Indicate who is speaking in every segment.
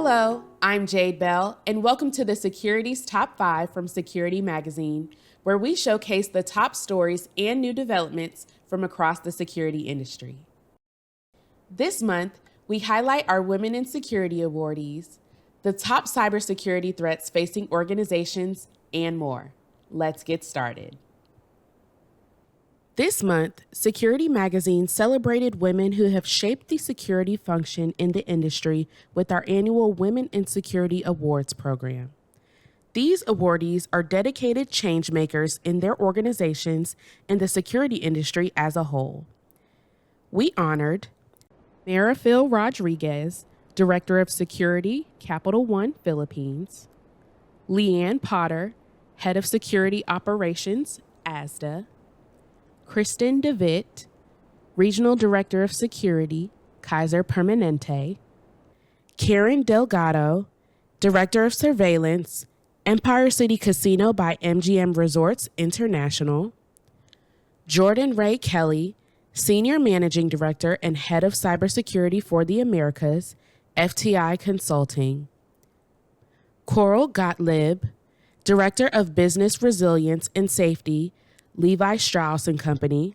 Speaker 1: Hello, I'm Jade Bell, and welcome to the Security's Top 5 from Security Magazine, where we showcase the top stories and new developments from across the security industry. This month, we highlight our Women in Security awardees, the top cybersecurity threats facing organizations, and more. Let's get started. This month, Security Magazine celebrated women who have shaped the security function in the industry with our annual Women in Security Awards program. These awardees are dedicated changemakers in their organizations and the security industry as a whole. We honored Marifil Rodriguez, Director of Security, Capital One, Philippines; Leanne Potter, Head of Security Operations, ASDA; Kristen DeWitt, Regional Director of Security, Kaiser Permanente; Karen Delgado, Director of Surveillance, Empire City Casino by MGM Resorts International; Jordan Ray Kelly, Senior Managing Director and Head of Cybersecurity for the Americas, FTI Consulting; Coral Gottlieb, Director of Business Resilience and Safety, Levi Strauss & Company;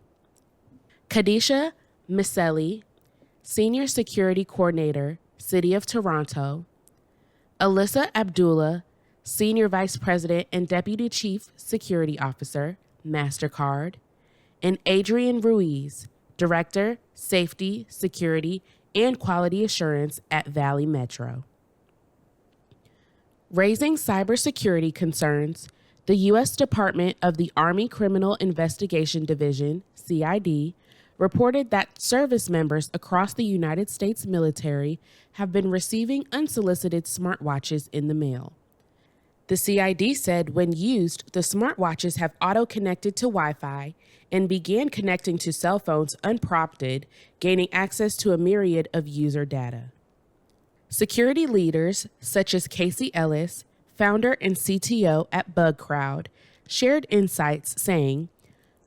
Speaker 1: Kadisha Miseli, Senior Security Coordinator, City of Toronto; Alyssa Abdullah, Senior Vice President and Deputy Chief Security Officer, MasterCard; and Adrian Ruiz, Director, Safety, Security, and Quality Assurance at Valley Metro. Raising cybersecurity concerns, the U.S. Department of the Army Criminal Investigation Division, CID, reported that service members across the United States military have been receiving unsolicited smartwatches in the mail. The CID said when used, the smartwatches have auto-connected to Wi-Fi and began connecting to cell phones unprompted, gaining access to a myriad of user data. Security leaders such as Casey Ellis, founder and CTO at BugCrowd, shared insights saying,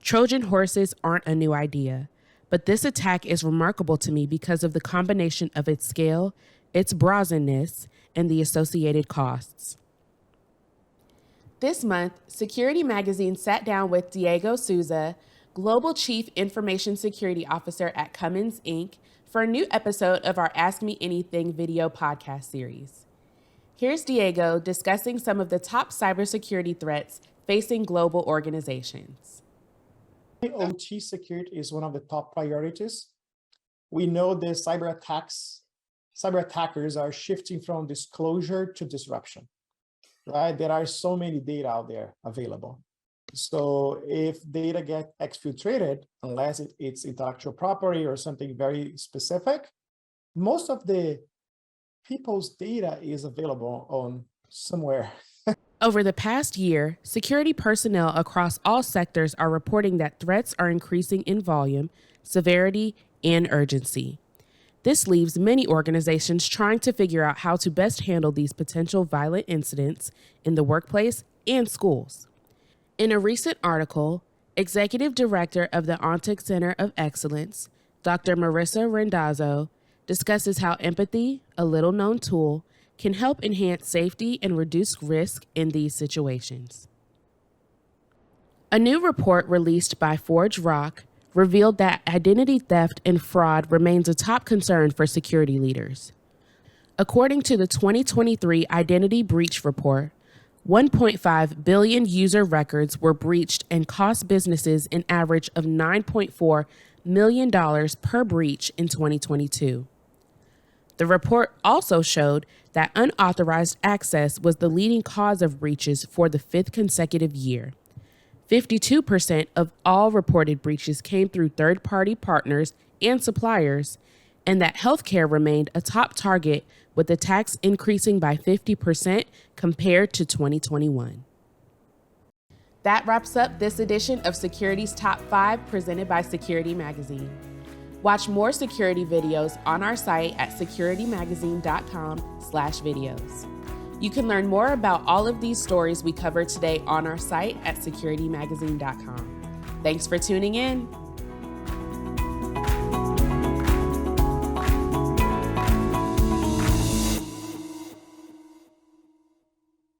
Speaker 1: "Trojan horses aren't a new idea, but this attack is remarkable to me because of the combination of its scale, its brazenness, and the associated costs." This month, Security Magazine sat down with Diego Souza, Global Chief Information Security Officer at Cummins, Inc., for a new episode of our Ask Me Anything video podcast series. Here's Diego discussing some of the top cybersecurity threats facing global organizations.
Speaker 2: OT security is one of the top priorities. We know the cyber attackers are shifting from disclosure to disruption, right? There are so many data out there available. So if data get exfiltrated, unless it's intellectual property or something very specific, most of the people's data is available on somewhere.
Speaker 1: Over the past year, security personnel across all sectors are reporting that threats are increasing in volume, severity, and urgency. This leaves many organizations trying to figure out how to best handle these potential violent incidents in the workplace and schools. In a recent article, Executive Director of the ONTIC Center of Excellence, Dr. Marissa Rendazzo, discusses how empathy, a little-known tool, can help enhance safety and reduce risk in these situations. A new report released by Forge Rock revealed that identity theft and fraud remains a top concern for security leaders. According to the 2023 Identity Breach Report, 1.5 billion user records were breached and cost businesses an average of $9.4 million per breach in 2022. The report also showed that unauthorized access was the leading cause of breaches for the fifth consecutive year. 52% of all reported breaches came through third-party partners and suppliers, and that healthcare remained a top target, with attacks increasing by 50% compared to 2021. That wraps up this edition of Security's Top 5 presented by Security Magazine. Watch more security videos on our site at securitymagazine.com/videos. You can learn more about all of these stories we covered today on our site at securitymagazine.com. Thanks for tuning in.